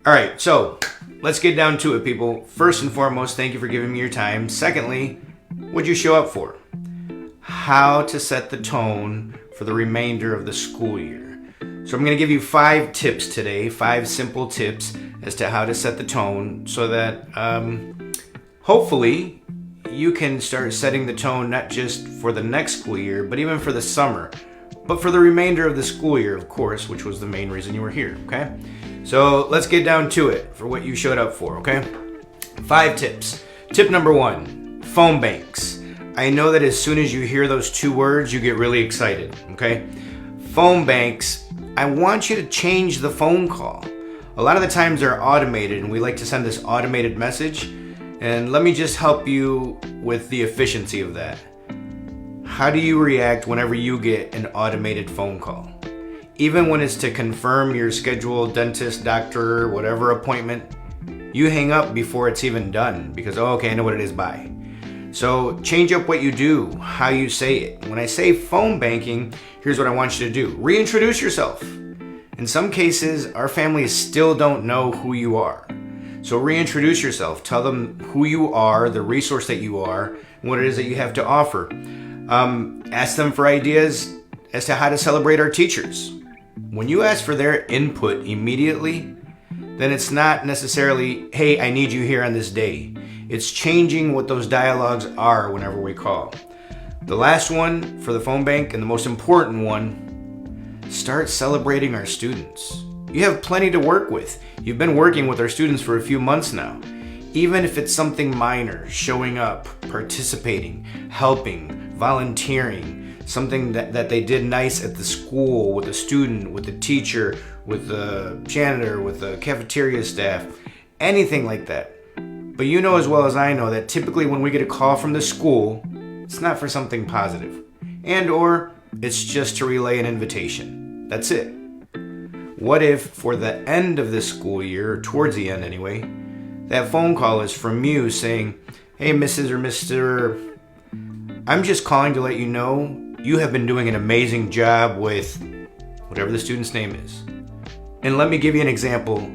All right, so let's get down to it, people. First and foremost, thank you for giving me your time. Secondly, what'd you show up for? How to set the tone for the remainder of the school year. So I'm going to give you 5 tips today, 5 simple tips as to how to set the tone so that hopefully you can start setting the tone not just for the next school year, but even for the summer, but for the remainder of the school year, of course, which was the main reason you were here, okay? So let's get down to it for what you showed up for, okay? 5 tips. Tip number 1, phone banks. I know that as soon as you hear those 2 words, you get really excited, okay? Phone banks, I want you to change the phone call. A lot of the times they're automated and we like to send this automated message. And let me just help you with the efficiency of that. How do you react whenever you get an automated phone call? Even when it's to confirm your scheduled dentist, doctor, whatever appointment, you hang up before it's even done because, oh, okay, I know what it is, bye. So change up what you do, how you say it. When I say phone banking, here's what I want you to do. Reintroduce yourself. In some cases, our families still don't know who you are. So reintroduce yourself. Tell them who you are, the resource that you are, and what it is that you have to offer. Ask them for ideas as to how to celebrate our teachers. When you ask for their input immediately, then it's not necessarily, hey, I need you here on this day. It's changing what those dialogues are whenever we call. The last one for the phone bank, and the most important one, start celebrating our students. You have plenty to work with. You've been working with our students for a few months now. Even if it's something minor, showing up, participating, helping, volunteering, something that they did nice at the school, with a student, with the teacher, with the janitor, with the cafeteria staff, anything like that. But you know as well as I know that typically when we get a call from the school, it's not for something positive. And or it's just to relay an invitation. That's it. What if for the end of this school year, or towards the end anyway, that phone call is from you saying, hey, Mrs. or Mr., I'm just calling to let you know you have been doing an amazing job with whatever the student's name is. And let me give you an example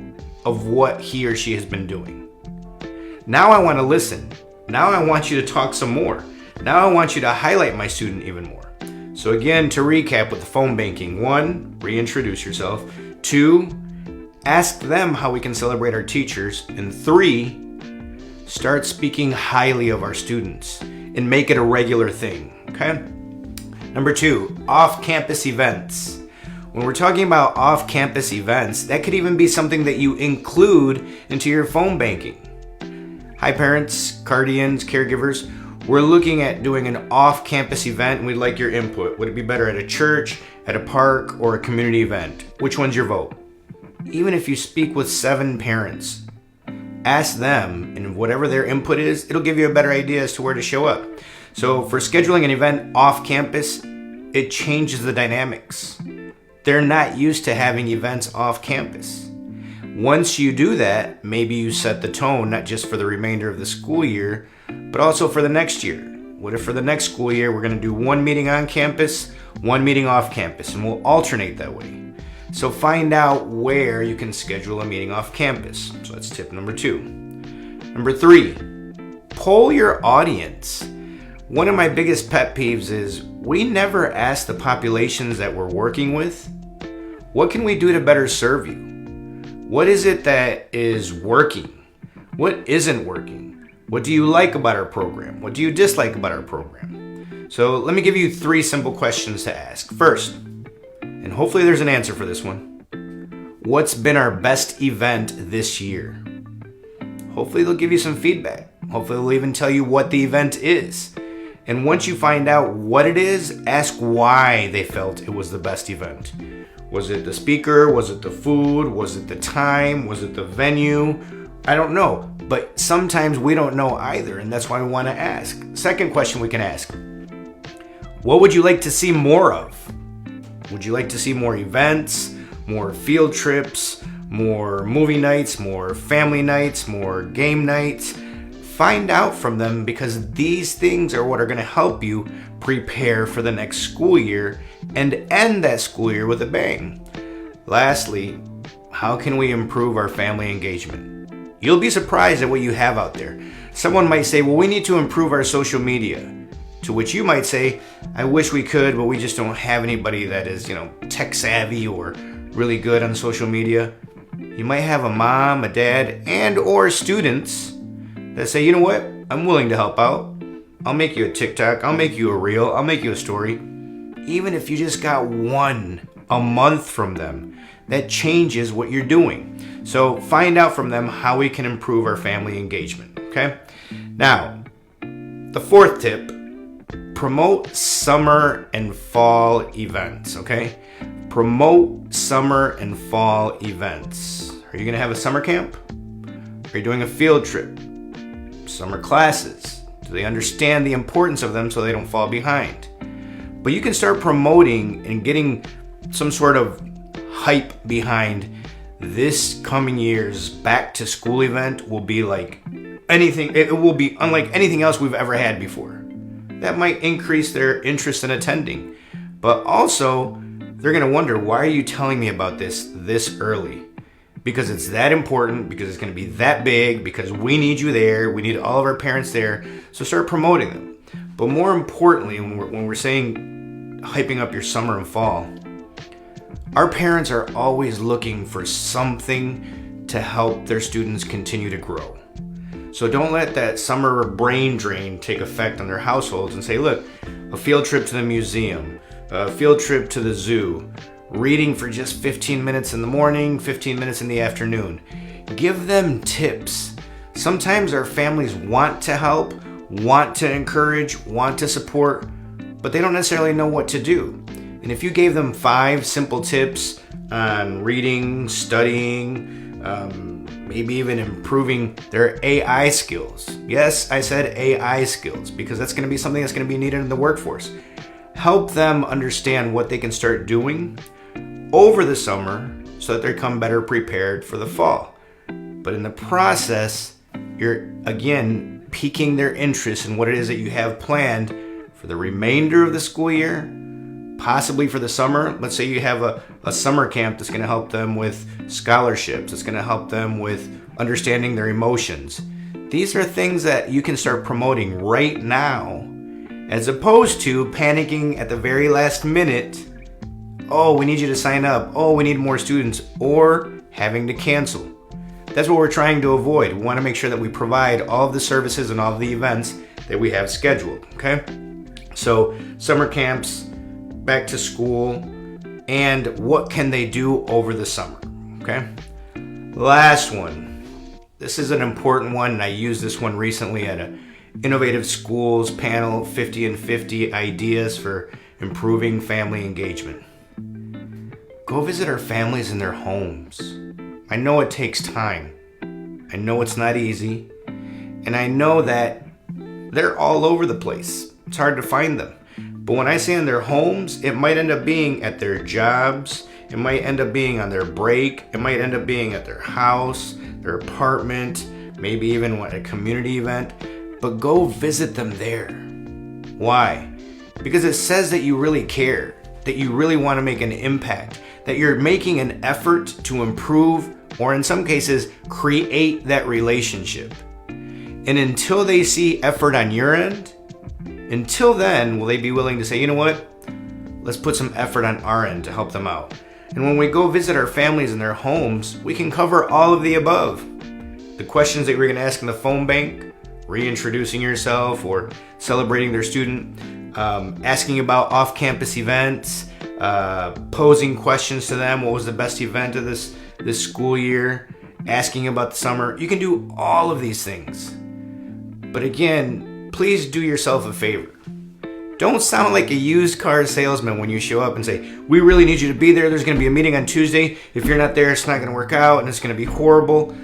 of what he or she has been doing. Now I want to listen. Now I want you to talk some more. Now I want you to highlight my student even more. So again, to recap with the phone banking, 1, reintroduce yourself. 2, ask them how we can celebrate our teachers. And 3, start speaking highly of our students and make it a regular thing, okay? Number 2, off-campus events. When we're talking about off-campus events, that could even be something that you include into your phone banking. Hi parents, guardians, caregivers, we're looking at doing an off-campus event and we'd like your input. Would it be better at a church, at a park, or a community event? Which one's your vote? Even if you speak with 7 parents, ask them, and whatever their input is, it'll give you a better idea as to where to show up. So for scheduling an event off campus, it changes the dynamics. They're not used to having events off campus. Once you do that, maybe you set the tone, not just for the remainder of the school year, but also for the next year. What if for the next school year, we're going to do 1 meeting on campus, 1 meeting off campus, and we'll alternate that way. So find out where you can schedule a meeting off campus. So that's tip number 2. Number 3, poll your audience. One of my biggest pet peeves is we never ask the populations that we're working with, what can we do to better serve you? What is it that is working? What isn't working? What do you like about our program? What do you dislike about our program? So let me give you 3 simple questions to ask. First, and hopefully there's an answer for this one, what's been our best event this year? Hopefully they'll give you some feedback. Hopefully they'll even tell you what the event is. And once you find out what it is, ask why they felt it was the best event. Was it the speaker? Was it the food? Was it the time? Was it the venue? I don't know. But sometimes we don't know either, and that's why we want to ask. Second question we can ask, what would you like to see more of? Would you like to see more events, more field trips, more movie nights, more family nights, more game nights? Find out from them, because these things are what are going to help you prepare for the next school year and end that school year with a bang. Lastly, how can we improve our family engagement? You'll be surprised at what you have out there. Someone might say, well, we need to improve our social media. To which you might say, I wish we could, but we just don't have anybody that is, tech savvy or really good on social media. You might have a mom, a dad, and or students that say, you know what, I'm willing to help out. I'll make you a TikTok, I'll make you a reel, I'll make you a story. Even if you just got one a month from them, that changes what you're doing. So find out from them how we can improve our family engagement, okay? Now, the fourth tip, promote summer and fall events, okay? Promote summer and fall events. Are you gonna have a summer camp? Are you doing a field trip? Summer classes? Do they understand the importance of them so they don't fall behind? But you can start promoting and getting some sort of hype behind this coming year's back to school event will be like anything, it will be unlike anything else we've ever had before. That might increase their interest in attending. But also, they're going to wonder, why are you telling me about this early? Because it's that important, because it's going to be that big, because we need you there, we need all of our parents there, so start promoting them. But more importantly, when we're saying hyping up your summer and fall, our parents are always looking for something to help their students continue to grow. So don't let that summer brain drain take effect on their households and say, look, a field trip to the museum, a field trip to the zoo, reading for just 15 minutes in the morning, 15 minutes in the afternoon. Give them tips. Sometimes our families want to help, want to encourage, want to support, but they don't necessarily know what to do. And if you gave them 5 simple tips on reading, studying, maybe even improving their AI skills. Yes, I said AI skills because that's going to be something that's going to be needed in the workforce. Help them understand what they can start doing over the summer so that they come better prepared for the fall. But in the process, you're again piquing their interest in what it is that you have planned for the remainder of the school year, possibly for the summer. Let's say you have a summer camp that's going to help them with scholarships. It's going to help them with understanding their emotions. These are things that you can start promoting right now, as opposed to panicking at the very last minute. Oh, we need you to sign up. Oh, we need more students, or having to cancel. That's what we're trying to avoid. We want to make sure that we provide all of the services and all of the events that we have scheduled, okay? So summer camps, back to school, and what can they do over the summer, okay? Last one. This is an important one, and I used this one recently at an Innovative Schools panel, 50 and 50 ideas for improving family engagement. Go visit our families in their homes. I know it takes time. I know it's not easy. And I know that they're all over the place. It's hard to find them. But when I say in their homes, it might end up being at their jobs. It might end up being on their break. It might end up being at their house, their apartment, maybe even at a community event. But go visit them there. Why? Because it says that you really care, that you really want to make an impact, that you're making an effort to improve, or in some cases, create that relationship. And until they see effort on your end, until then, will they be willing to say, you know what? Let's put some effort on our end to help them out. And when we go visit our families in their homes, we can cover all of the above. The questions that we're going to ask in the phone bank, reintroducing yourself or celebrating their student, asking about off-campus events, posing questions to them. What was the best event of this school year? Asking about the summer. You can do all of these things. But again, please do yourself a favor. Don't sound like a used car salesman when you show up and say, we really need you to be there. There's going to be a meeting on Tuesday. If you're not there, it's not going to work out and it's going to be horrible.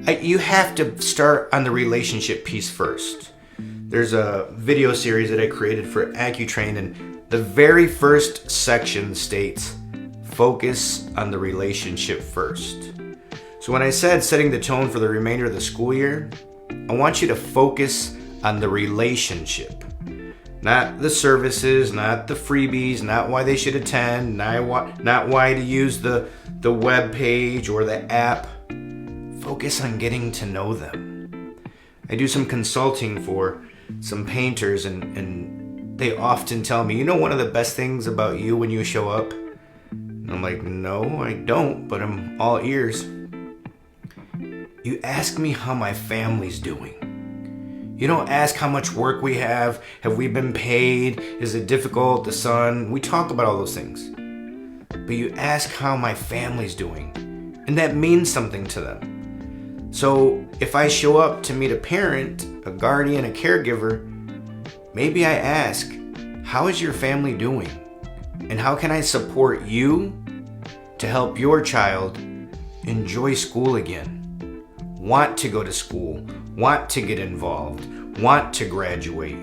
You have to start on the relationship piece first. There's a video series that I created for AccuTrain, and the very first section states, focus on the relationship first. So when I said setting the tone for the remainder of the school year, I want you to focus on the relationship. Not the services, not the freebies, not why they should attend, not why to use the the web page or the app. Focus on getting to know them. I do some consulting for some painters, and they often tell me, one of the best things about you when you show up? And I'm like, no, I don't, but I'm all ears. You ask me how my family's doing. You don't ask how much work we have we been paid, is it difficult, the sun. We talk about all those things. But you ask how my family's doing, and that means something to them. So if I show up to meet a parent, a guardian, a caregiver, maybe I ask, how is your family doing? And how can I support you to help your child enjoy school again? Want to go to school, want to get involved, want to graduate.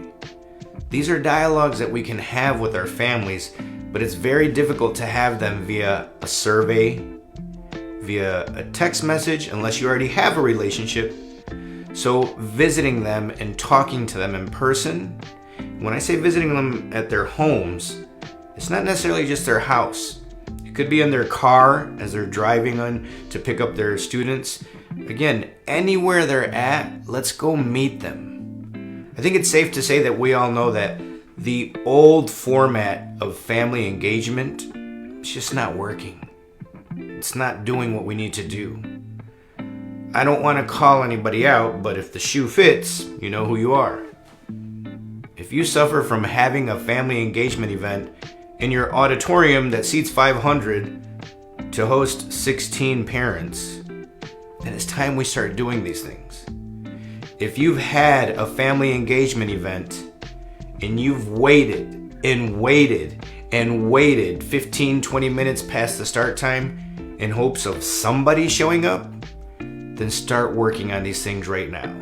These are dialogues that we can have with our families, but it's very difficult to have them via a survey, via a text message, unless you already have a relationship. So visiting them and talking to them in person, when I say visiting them at their homes, it's not necessarily just their house. It could be in their car as they're driving on to pick up their students. Again, anywhere they're at, let's go meet them. I think it's safe to say that we all know that the old format of family engagement is just not working. It's not doing what we need to do. I don't want to call anybody out, but if the shoe fits, you know who you are. If you suffer from having a family engagement event in your auditorium that seats 500 to host 16 parents, then it's time we start doing these things. If you've had a family engagement event and you've waited and waited and waited 15, 20 minutes past the start time in hopes of somebody showing up, then start working on these things right now.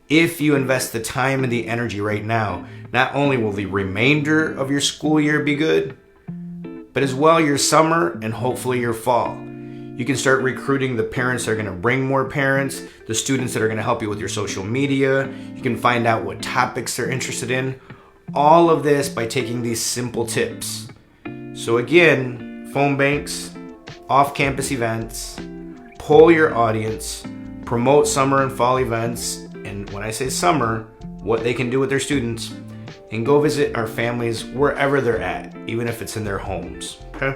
If you invest the time and the energy right now, not only will the remainder of your school year be good, but as well your summer and hopefully your fall. You can start recruiting the parents that are going to bring more parents, the students that are going to help you with your social media. You can find out what topics they're interested in. All of this by taking these simple tips. So again, phone banks, off-campus events, poll your audience, promote summer and fall events, and when I say summer, what they can do with their students, and go visit our families wherever they're at, even if it's in their homes. Okay?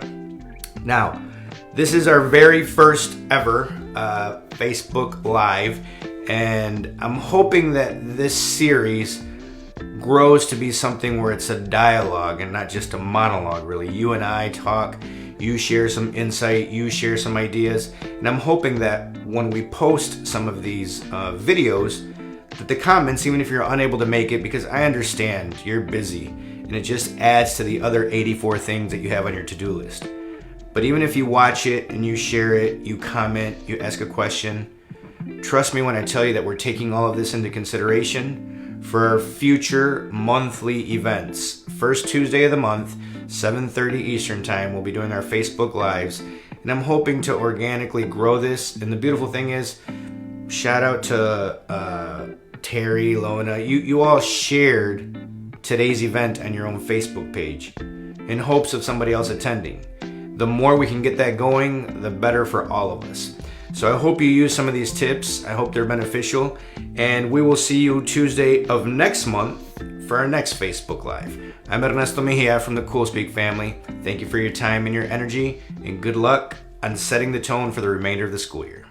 Now, this is our very first ever Facebook Live, and I'm hoping that this series grows to be something where it's a dialogue and not just a monologue, really. You and I talk, you share some insight, you share some ideas, and I'm hoping that when we post some of these videos, that the comments, even if you're unable to make it, because I understand you're busy, and it just adds to the other 84 things that you have on your to-do list. But even if you watch it and you share it, you comment, you ask a question, trust me when I tell you that we're taking all of this into consideration for our future monthly events. First Tuesday of the month, 7:30 Eastern Time, we'll be doing our Facebook Lives, and I'm hoping to organically grow this. And the beautiful thing is, shout out to Terry, Lona, you all shared today's event on your own Facebook page in hopes of somebody else attending. The more we can get that going, the better for all of us. So I hope you use some of these tips. I hope they're beneficial. And we will see you Tuesday of next month for our next Facebook Live. I'm Ernesto Mejia from the Cool Speak family. Thank you for your time and your energy, and good luck on setting the tone for the remainder of the school year.